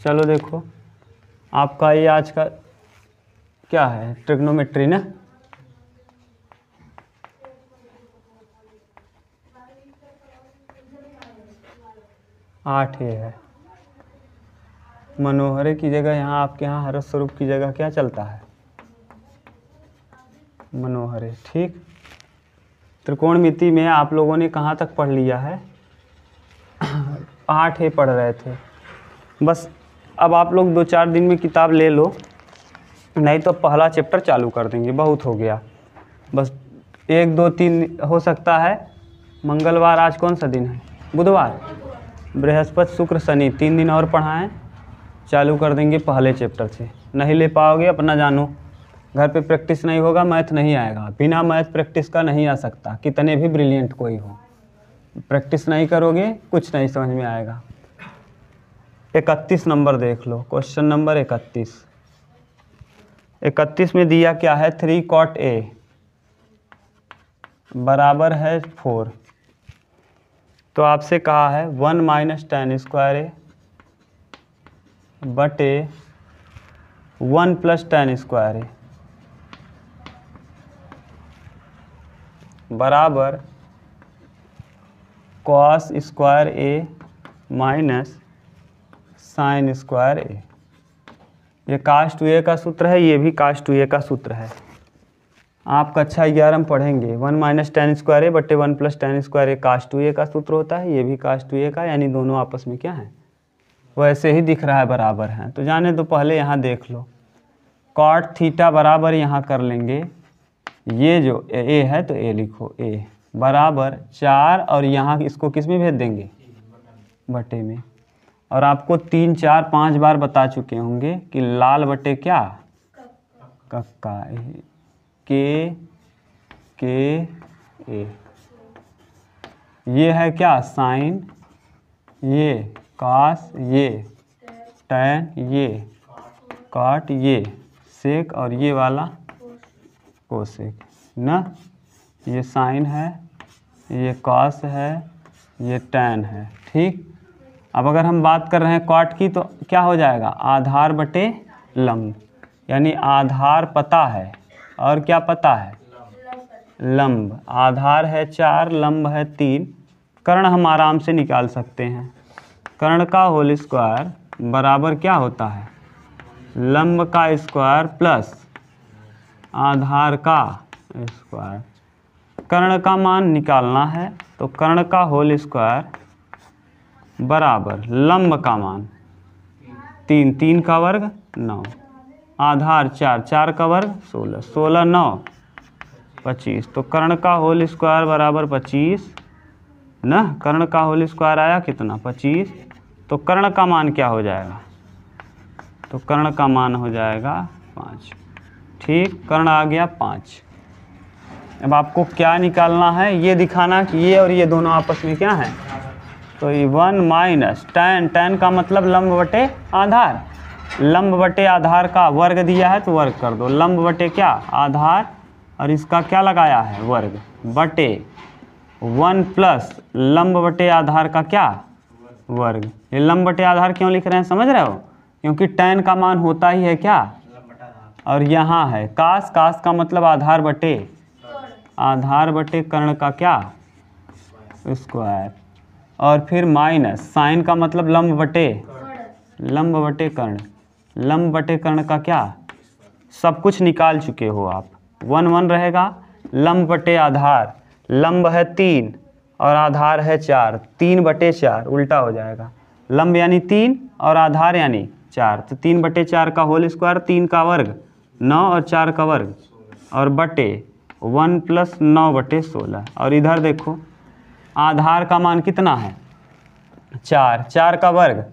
चलो देखो आपका ये आज का क्या है, ट्रिग्नोमेट्री ना। आठ ये है। मनोहरे की जगह यहाँ आपके यहाँ हर्ष स्वरूप की जगह क्या चलता है, मनोहरे। ठीक, त्रिकोणमिति में आप लोगों ने कहाँ तक पढ़ लिया है, 8 ही पढ़ रहे थे बस। अब आप लोग 2-4 दिन में किताब ले लो, नहीं तो पहला चैप्टर चालू कर देंगे, बहुत हो गया। बस 1, 2, 3 हो सकता है। मंगलवार, आज कौन सा दिन है, बुधवार, बृहस्पति, शुक्र, शनि, 3 दिन और पढ़ाएं, चालू कर देंगे पहले चैप्टर से। नहीं ले पाओगे अपना जानो, घर पे प्रैक्टिस नहीं होगा, मैथ नहीं आएगा। बिना मैथ प्रैक्टिस का नहीं आ सकता, कितने भी ब्रिलियंट कोई हो, प्रैक्टिस नहीं करोगे कुछ नहीं समझ में आएगा। 31 नंबर देख लो, क्वेश्चन नंबर 31 में दिया क्या है, 3 cot A बराबर है 4। तो आपसे कहा है 1 - tan स्क्वायर A बटे 1 + tan स्क्वायर A बराबर cos square A minus sine square A। ये cos 2A का सूत्र है, ये भी cos 2A का सूत्र है। आप कक्षा 11 में पढ़ेंगे 1 - tan स्क्वायर A बटे 1 + tan square A cos 2A का सूत्र होता है, ये भी cos 2A का, यानी दोनों आपस में क्या है, वैसे ही दिख रहा है, बराबर है। तो जाने तो पहले यहाँ देख लो, cot थीटा बराबर यहाँ कर लेंगे, ये जो A है तो A लिखो, A बराबर 4, और यहाँ इसको किस में भेज देंगे, बटे में। और आपको 3, 4, 5 बार बता चुके होंगे कि लाल बटे क्या, कक्का, के ए। ये है क्या, साइन, ये कास, ये टैन, ये काट, ये सेक, और ये वाला कोसेक ना। ये साइन है, ये कॉस है, ये टैन है। ठीक, अब अगर हम बात कर रहे हैं कॉट की तो क्या हो जाएगा, आधार बटे लंब, यानी आधार पता है और क्या पता है, लंब। आधार है 4, लंब है 3, कर्ण हम आराम से निकाल सकते हैं। कर्ण का होल स्क्वायर बराबर क्या होता है, लंब का स्क्वायर प्लस आधार का स्क्वायर। कर्ण का मान निकालना है तो कर्ण का होल स्क्वायर बराबर लंब का मान 3, 3 का वर्ग 9, आधार 4, 4 का वर्ग 16, 16 9 25। तो कर्ण का होल स्क्वायर बराबर 25 ना, कर्ण का होल स्क्वायर आया कितना, 25। तो कर्ण का मान क्या हो जाएगा, तो कर्ण का मान हो जाएगा 5। ठीक, कर्ण आ गया 5। अब आपको क्या निकालना है, ये दिखाना कि ये और ये दोनों आपस में क्या है। तो ये 1 - tan, tan का मतलब लंब बटे आधार, लंब बटे आधार का वर्ग दिया है तो वर्ग कर दो, लंब बटे क्या, आधार, और इसका क्या लगाया है, वर्ग, बटे 1 प्लस लंब बटे आधार का क्या, वर्ग। ये लंब बटे आधार क्यों लिख रहे हैं, समझ रहे हो, क्योंकि tan का मान होता ही है क्या, और यहाँ है कास, कास का मतलब आधार बटे, आधार बटे कर्ण का क्या, स्क्वायर, और फिर माइनस साइन का मतलब लंब बटे, लंब बटे कर्ण, लंब बटे कर्ण का क्या, सब कुछ निकाल चुके हो आप। 1 1 रहेगा, लंब बटे आधार, लंब है 3 और आधार है 4, 3 बटे 4 उल्टा हो जाएगा, लंब यानी 3 और आधार यानी 4, तो 3 बटे 4 का होल स्क्वायर, 3 का वर्ग 9 और 4 का वर्ग, और बटे 1 + 9 बटे 16। और इधर देखो आधार का मान कितना है, 4, 4 का वर्ग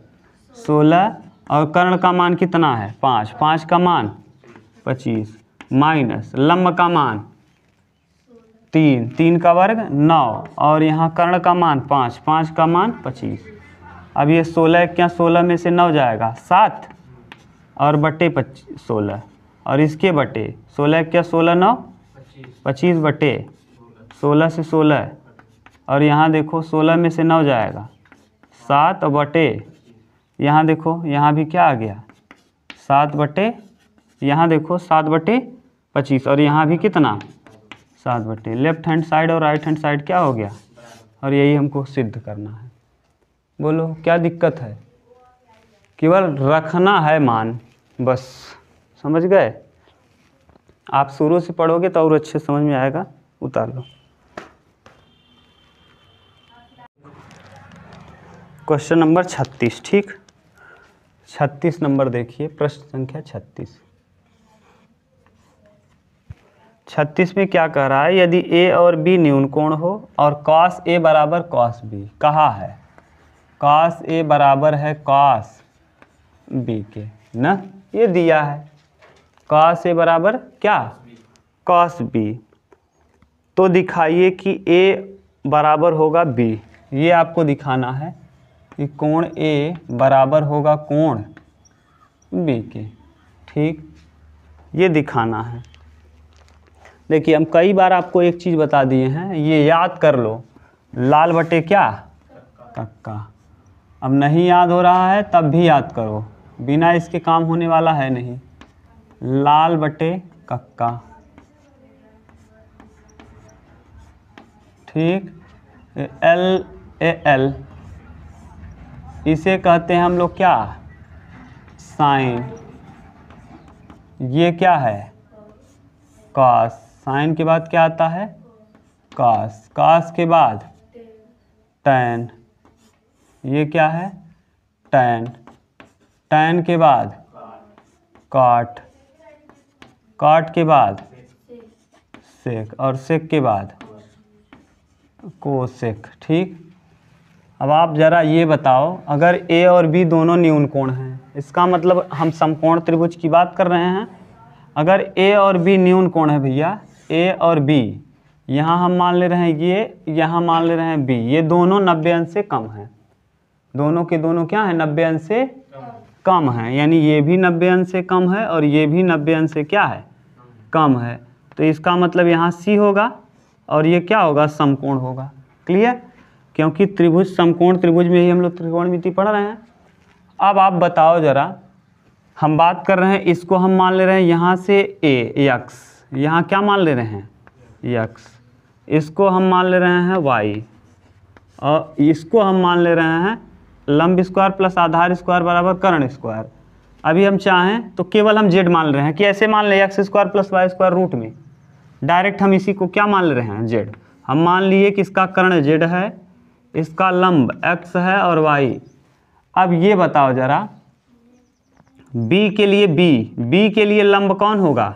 16, और कर्ण का मान कितना है, 5, 5 का मान 25, माइनस लंब का मान 3, 3 का वर्ग 9, और यहाँ कर्ण का मान 5, 5 का मान 25। अब ये 16 क्या, 16 में से 9 जाएगा 7, और बटे 16, और इसके बटे 16 क्या, 16 9 25 बटे 16 से 16, और यहाँ देखो 16 में से 9 जाएगा 7, और बटे यहाँ देखो यहाँ भी क्या आ गया 7/, यहाँ देखो 7/25 और यहाँ भी कितना 7/। लेफ्ट हैंड साइड और राइट हैंड साइड क्या हो गया, और यही हमको सिद्ध करना है। बोलो क्या दिक्कत है, केवल रखना है मान, बस। समझ गए? आप शुरू से पढ़ोगे तो और अच्छे समझ में आएगा। उतार लो। क्वेश्चन नंबर 36, ठीक। 36 नंबर देखिए, प्रश्न संख्या 36। 36 में क्या कह रहा है, यदि ए और बी न्यून कोण हो और cos a बराबर cos b, कहा है cos a बराबर है cos b के ना, ये दिया है cos a बराबर क्या cos b, तो दिखाइए कि a बराबर होगा b। ये आपको दिखाना है कि कोण a बराबर होगा कोण b के, ठीक, ये दिखाना है। देखिए हम कई बार आपको एक चीज़ बता दिए हैं, ये याद कर लो, लाल बटे क्या कक्का। अब नहीं याद हो रहा है तब भी याद करो, बिना इसके काम होने वाला है नहीं। लाल बटे कक्का, ठीक। एल ए एल, इसे कहते हैं हम लोग क्या साइन, ये क्या है कॉस, साइन के बाद क्या आता है कॉस, कॉस के बाद टैन, ये क्या है टैन, टैन के बाद कॉट, कॉट के बाद सेक, और सेक के बाद कोसेक, ठीक। अब आप ज़रा ये बताओ, अगर ए और बी दोनों न्यून कोण हैं, इसका मतलब हम समकोण त्रिभुज की बात कर रहे हैं। अगर ए और बी न्यून कोण है भैया, ए और बी, यहाँ हम मान ले रहे हैं ये, यहाँ मान ले रहे हैं बी, ये दोनों 90 अंश से कम हैं, दोनों के दोनों क्या है 90 अंश से कम हैं, यानी ये भी 90 अंश से कम है और ये भी 90 अंश से क्या है कम है, तो इसका मतलब यहाँ सी होगा और ये क्या होगा समकोण होगा। क्लियर? क्योंकि त्रिभुज समकोण त्रिभुज में ही हम लोग त्रिकोणमिति पढ़ रहे हैं। अब आप बताओ ज़रा, हम बात कर रहे हैं, इसको हम मान ले रहे हैं यहाँ से ए एक्स, यहाँ क्या मान ले रहे हैं एक्स, इसको हम मान ले रहे हैं वाई, और इसको हम मान ले रहे हैं लंब स्क्वायर प्लस आधार स्क्वायर बराबर कर्ण स्क्वायर। अभी हम चाहें तो केवल हम जेड मान ले रहे हैं, कि ऐसे मान ले x square plus y square root में, डायरेक्ट हम इसी को क्या मान ले रहे हैं जेड। हम मान लिए कि इसका कर्ण जेड है, इसका लंब एक्स है और वाई। अब ये बताओ ज़रा, बी के लिए बी के लिए लंब कौन होगा,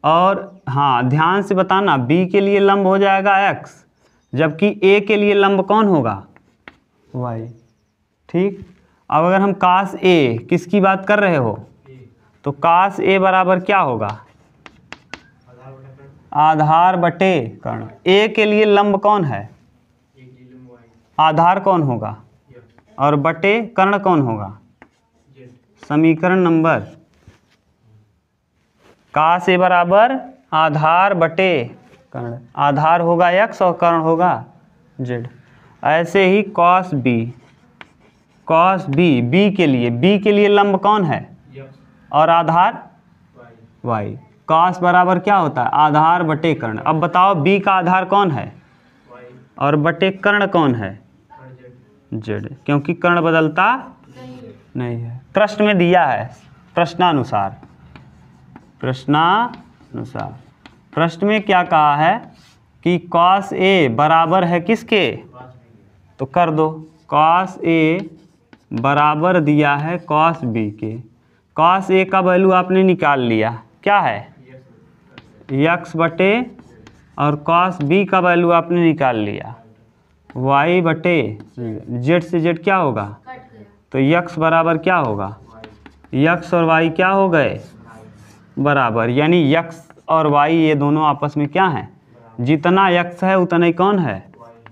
और हाँ ध्यान से बताना, बी के लिए लंब हो जाएगा एक्स, जबकि ए के लिए लंब कौन होगा वाई, ठीक। अब अगर हम कास ए किसकी बात कर रहे हो, तो कास ए बराबर क्या होगा आधार बटे कर्ण। ए के लिए लंब कौन है, आधार कौन होगा, और बटे कर्ण कौन होगा, समीकरण नंबर कास ए बराबर आधार बटे कर्ण, आधार होगा एक्स और कर्ण होगा जेड। ऐसे ही कॉस बी, बी के लिए लंब कौन है और आधार वाई, कॉस बराबर क्या होता है आधार बटे कर्ण। अब बताओ बी का आधार कौन है और बटे कर्ण कौन है जेड, क्योंकि कर्ण बदलता नहीं है। प्रश्न में दिया है प्रश्नानुसार, प्रश्न में क्या कहा है कि cos a बराबर है किसके, तो कर दो, cos a बराबर दिया है cos b के। cos a का वैल्यू आपने निकाल लिया, क्या है x बटे, और cos b का वैल्यू आपने निकाल लिया y बटे z से z क्या होगा, तो x बराबर क्या होगा, x और y क्या हो गए बराबर, यानी x और y ये दोनों आपस में क्या हैं, जितना x है उतना ही कौन है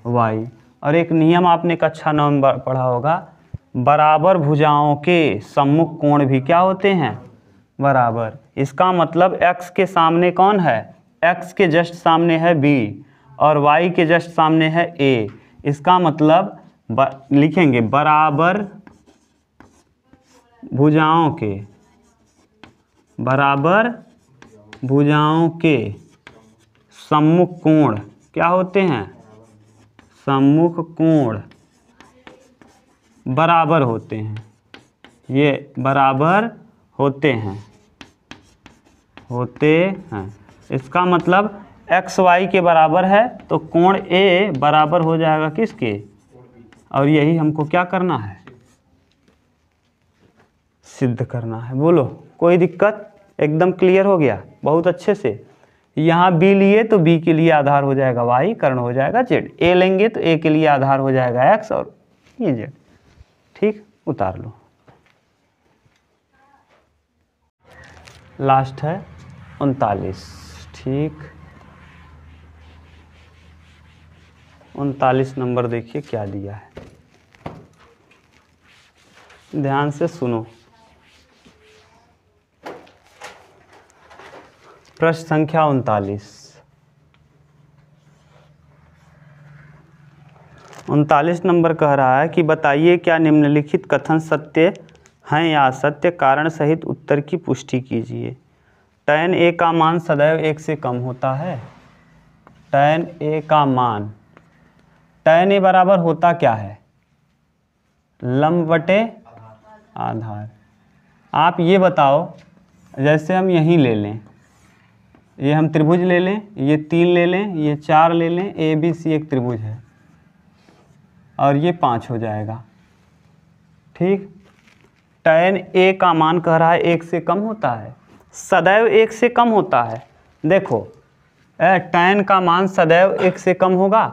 y। और एक नियम आपने कक्षा 9 में पढ़ा होगा, बराबर भुजाओं के सम्मुख कोण भी क्या होते हैं बराबर। इसका मतलब x के सामने कौन है, x के जस्ट सामने है b और y के जस्ट सामने है a। इसका मतलब लिखेंगे बराबर भुजाओं के बराबर भुजाओं के सम्मुख कोण क्या होते हैं? सम्मुख कोण बराबर होते हैं। ये बराबर होते हैं इसका मतलब एक्स वाई के बराबर है तो कोण ए बराबर हो जाएगा किसके? और यही हमको क्या करना है? सिद्ध करना है। बोलो कोई दिक्कत? एकदम क्लियर हो गया बहुत अच्छे से। यहाँ बी लिए तो बी के लिए आधार हो जाएगा वाई, कर्ण हो जाएगा जेड। ए लेंगे तो ए के लिए आधार हो जाएगा एक्स और ये जेड। ठीक, उतार लो। लास्ट है 39। ठीक, 39 नंबर देखिए क्या दिया है, ध्यान से सुनो। प्रश्न संख्या 39 नंबर कह रहा है कि बताइए क्या निम्नलिखित कथन सत्य हैं या असत्य, कारण सहित उत्तर की पुष्टि कीजिए। tan a का मान सदैव 1 से कम होता है। tan a का मान, tan a बराबर होता क्या है? लंब बटे आधार। आप ये बताओ, जैसे हम यहीं ले लें, ये हम त्रिभुज ले लें, ये 3 ले लें, ये 4 ले लें, ए बी सी एक त्रिभुज है और ये 5 हो जाएगा। ठीक, tan a का मान कह रहा है 1 से कम होता है, सदैव 1 से कम होता है। देखो tan का मान सदैव 1 से कम होगा।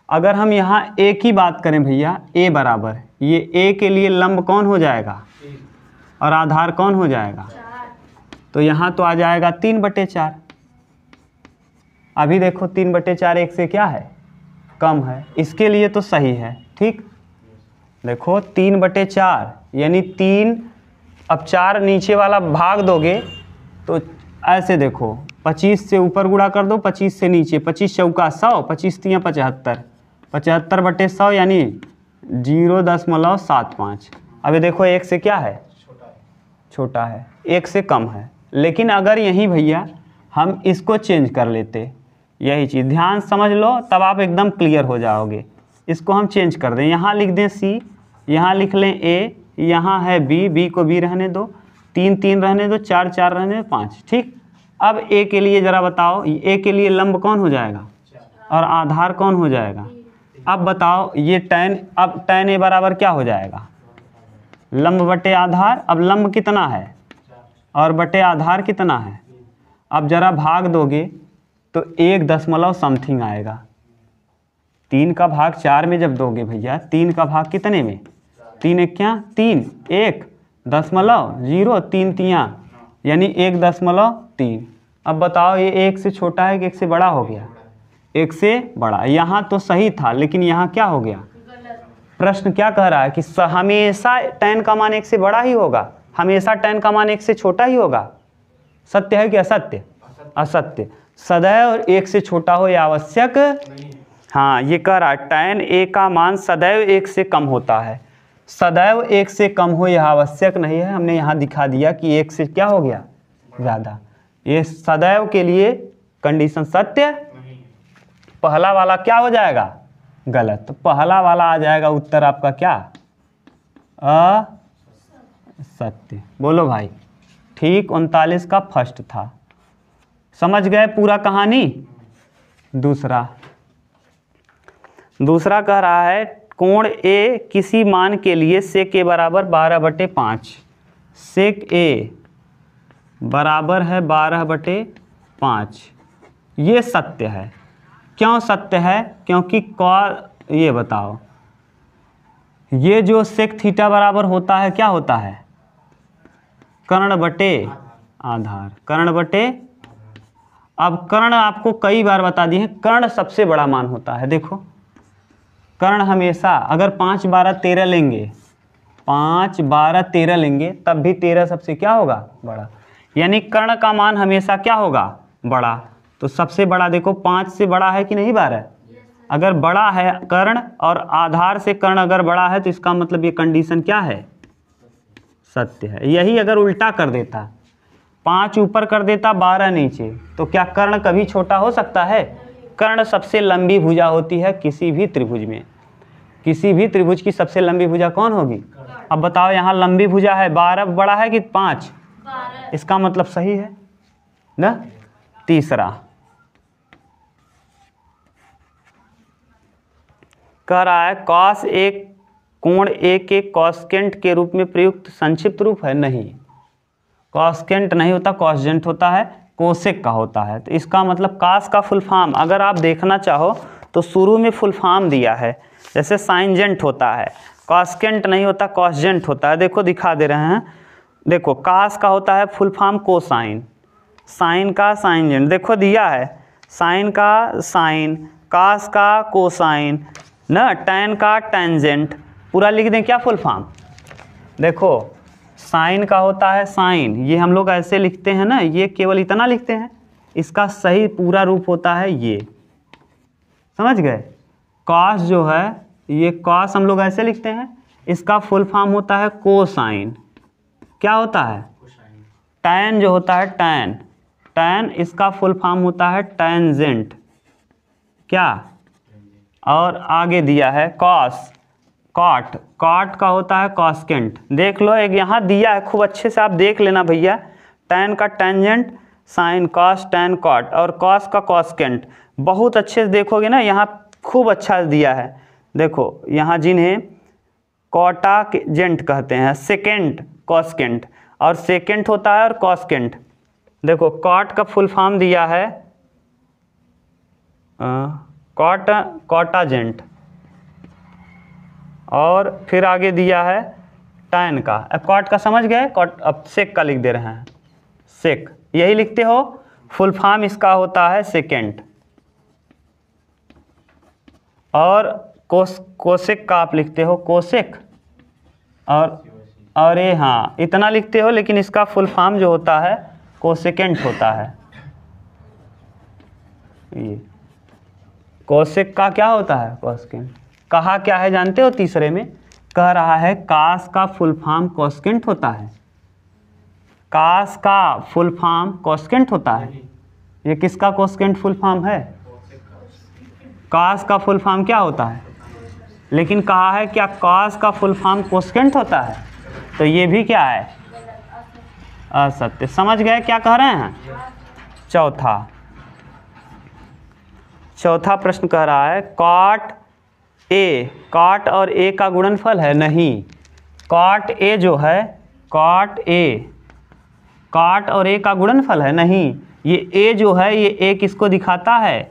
अगर हम यहाँ a की बात करें भैया, a बराबर, ये a के लिए लंब कौन हो जाएगा और आधार कौन हो जाएगा? तो यहाँ तो आ जाएगा 3/4। अभी देखो 3/4 1 से क्या है? कम है, इसके लिए तो सही है। ठीक, देखो 3/4 यानी 3, अब 4 नीचे वाला भाग दोगे तो ऐसे देखो, 25 से ऊपर गुणा कर दो, 25 से नीचे, 25 चौका 100, 25 तियाँ 75, 75/100 यानी 0.75। अभी देखो 1 से क्या है? छोटा है, 1 से कम है। लेकिन अगर यहीं भैया हम इसको चेंज कर लेते, यही चीज़ ध्यान समझ लो, तब आप एकदम क्लियर हो जाओगे। इसको हम चेंज कर दें, यहाँ लिख दें सी, यहाँ लिख लें ए, यहाँ है बी, बी को बी रहने दो, 3 3 रहने दो, 4 4 रहने दो, 5। ठीक, अब ए के लिए ज़रा बताओ, ए के लिए लंब कौन हो जाएगा और आधार कौन हो जाएगा? अब बताओ ये tan, अब tan ए बराबर क्या हो जाएगा? लंब बटे आधार। अब लंब कितना है और बटे आधार कितना है? अब जरा भाग दोगे तो 1 दशमलव समथिंग आएगा। 3 का भाग 4 में जब दोगे भैया, 3 का भाग कितने में? 3 एक क्या? 3, 1.0, 3 तियाँ यानी 1.3। अब बताओ ये 1 से छोटा है कि 1 से बड़ा हो गया? 1 से बड़ा। यहाँ तो सही था लेकिन यहाँ क्या हो गया? प्रश्न क्या कह रहा है कि हमेशा tan का मान 1 से बड़ा ही होगा, हमेशा tan का मान 1 से छोटा ही होगा। सत्य है कि असत्य? असत्य। सदैव 1 से छोटा हो यह आवश्यक नहीं। हाँ, ये कह रहा है tan a का मान सदैव 1 से कम होता है। सदैव 1 से कम हो यह आवश्यक नहीं है। हमने यहाँ दिखा दिया कि 1 से क्या हो गया? ज़्यादा। ये सदैव के लिए कंडीशन सत्य नहीं। पहला वाला क्या हो जाएगा? गलत। तो पहला वाला आ जाएगा उत्तर आपका क्या? असत्य। बोलो भाई। ठीक, 39 का फर्स्ट था। समझ गए पूरा कहानी? दूसरा कह रहा है कोण ए किसी मान के लिए सेक ए बराबर 12/5। सेक ए बराबर है 12/5। ये सत्य है। क्यों सत्य है? क्योंकि ये बताओ, ये जो सेक थीटा बराबर होता है क्या होता है? कर्ण बटे आधार। कर्ण बटे, अब कर्ण आपको कई बार बता दिए हैं, कर्ण सबसे बड़ा मान होता है। देखो कर्ण हमेशा अगर 5 12 13 लेंगे, 5 12 13 लेंगे तब भी 13 सबसे क्या होगा? बड़ा। यानी कर्ण का मान हमेशा क्या होगा? बड़ा। तो सबसे बड़ा देखो 5 से बड़ा है कि नहीं 12? अगर बड़ा है कर्ण और आधार से कर्ण अगर बड़ा है तो इसका मतलब ये कंडीशन क्या है? सत्य है। यही अगर उल्टा कर देता, 5 ऊपर कर देता 12 नीचे, तो क्या कर्ण कभी छोटा हो सकता है? कर्ण सबसे लंबी भुजा होती है किसी भी त्रिभुज में। किसी भी त्रिभुज की सबसे लंबी भुजा कौन होगी? अब बताओ, यहाँ लंबी भुजा है, 12 बड़ा है कि 5? इसका मतलब सही है ना। तीसरा कह रहा है कॉस एक कोण ए के कॉस्केंट के रूप में प्रयुक्त संक्षिप्त रूप है। नहीं, कॉस्केंट नहीं होता, कॉसजेंट होता है, कोसेक का होता है। तो इसका मतलब कास का फुल फॉर्म अगर आप देखना चाहो तो शुरू में फुल फॉर्म दिया है, जैसे साइनजेंट होता है, कॉस्केंट नहीं होता, कॉसजेंट होता है। देखो दिखा दे रहे हैं, देखो कास का होता है फुल फॉर्म कोसाइन, साइन का साइनजेंट, देखो दिया है साइन का साइन, कास का कोसाइन ना, टैन का टेंजेंट, पूरा लिख दें क्या फुल फॉर्म। देखो साइन का होता है साइन, ये हम लोग ऐसे लिखते हैं ना, ये केवल इतना लिखते हैं, इसका सही पूरा रूप होता है ये, समझ गए। कॉस जो है, ये कॉस हम लोग ऐसे लिखते हैं, इसका फुल फॉर्म होता है कोसाइन। क्या होता है? टैन जो होता है टैन, टैन इसका फुल फॉर्म होता है टेंजेंट। क्या? और आगे दिया है कॉस, कॉट, कॉट का होता है कॉस्केंट। देख लो, एक यहाँ दिया है, खूब अच्छे से आप देख लेना भैया, टैन का tangent, sine, cos, tan, cot, और कॉस का कॉस्केंट। बहुत अच्छे से देखोगे ना, यहाँ खूब अच्छा दिया है। देखो यहाँ जिन्हें कॉटा जेंट कहते हैं, सेकेंड कॉस्केंट, और सेकेंड होता है और कॉस्केंट। देखो कॉट का फुल फॉर्म दिया है कॉटाजेंट, और फिर आगे दिया है टैन का। अब कॉट का समझ गए, कॉट अब सेक का लिख दे रहे हैं, सेक यही लिखते हो, फुल फॉर्म इसका होता है सेकेंड। और कोसेक का आप लिखते हो कोसेक, और ये हाँ इतना लिखते हो, लेकिन इसका फुल फॉर्म जो होता है कोसेकेंट होता है। ये कोसेक का क्या होता है? कोसेकेंट। कहा क्या है जानते हो? तीसरे में कह रहा है कास का फुल फॉर्म कोसेकेंट होता है। कास का फुल फॉर्म कोसेकेंट होता है। ये किसका कोसेकेंट फुल फॉर्म है? कास का फुल फॉर्म क्या होता है? लेकिन कहा है क्या कास का फुल फॉर्म कोसेकेंट होता है? तो ये भी क्या है? असत्य। समझ गए क्या कह रहे हैं? चौथा प्रश्न कह रहा है कॉट ए, कॉट और ए का गुणनफल है। नहीं, कॉट ए जो है, कॉट ए, कॉट और ए का गुणनफल है। नहीं, ये ए जो है, ये ए किसको दिखाता है?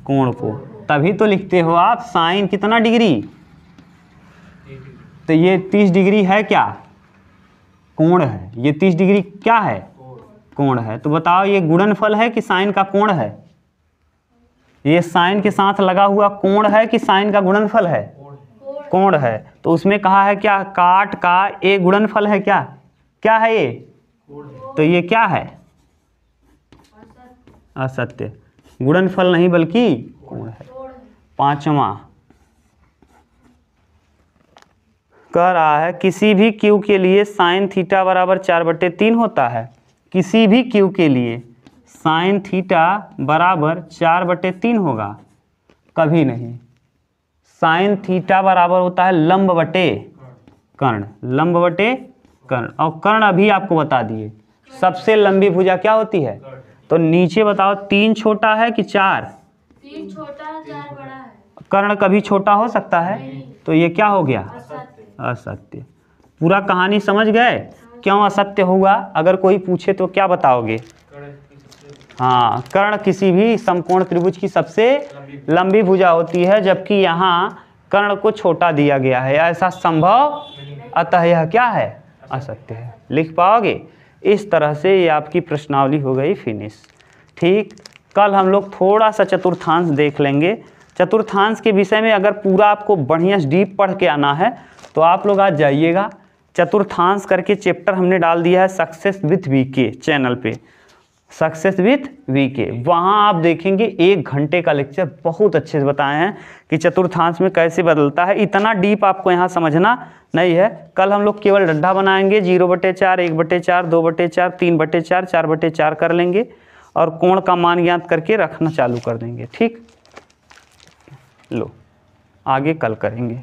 कोण को। तभी तो लिखते हो आप साइन कितना डिग्री, तो ये 30 डिग्री है क्या? कोण है। ये 30 डिग्री क्या है? कोण है। तो बताओ ये गुणनफल है कि साइन का कोण है? ये साइन के साथ लगा हुआ कोण है कि साइन का गुणनफल है? कोण है। तो उसमें कहा है क्या काट का ए गुणनफल है क्या? क्या है ये? तो ये क्या है? असत्य। गुणनफल नहीं बल्कि कोण है। पांचवा कह रहा है किसी भी क्यू के लिए साइन थीटा बराबर 4/3 होता है। किसी भी क्यू के लिए साइन थीटा बराबर 4/3 होगा? कभी नहीं। साइन थीटा बराबर होता है लंब बटे कर्ण, लंब बटे कर्ण। और कर्ण अभी आपको बता दिए, सबसे लंबी भुजा क्या होती है? तो नीचे बताओ 3 छोटा है कि 4? 3 छोटा 4 बड़ा है। कर्ण कभी छोटा हो सकता है? तो ये क्या हो गया? असत्य। पूरा कहानी समझ गए? क्यों असत्य हुआ? अगर कोई पूछे तो क्या बताओगे? हाँ, कर्ण किसी भी समकोण त्रिभुज की सबसे लंबी भुजा होती है, जबकि यहाँ कर्ण को छोटा दिया गया है। ऐसा संभव, अतः यह क्या है? असत्य है। लिख पाओगे? इस तरह से ये आपकी प्रश्नावली हो गई फिनिश। ठीक, कल हम लोग थोड़ा सा चतुर्थांश देख लेंगे। चतुर्थांश के विषय में अगर पूरा आपको बढ़िया डीप पढ़ के आना है तो आप लोग आज जाइएगा। चतुर्थांश करके चैप्टर हमने डाल दिया है सक्सेस विथ वीके चैनल पे, सक्सेस विथ वीके। वहाँ आप देखेंगे 1 घंटे का लेक्चर बहुत अच्छे से बताए हैं कि चतुर्थांश में कैसे बदलता है। इतना डीप आपको यहाँ समझना नहीं है। कल हम लोग केवल डंडा बनाएंगे, 0/4, 1/4, 2/4, 3/4, 4/4 कर लेंगे और कोण का मान ज्ञात करके रखना चालू कर देंगे। ठीक, लो आगे कल करेंगे।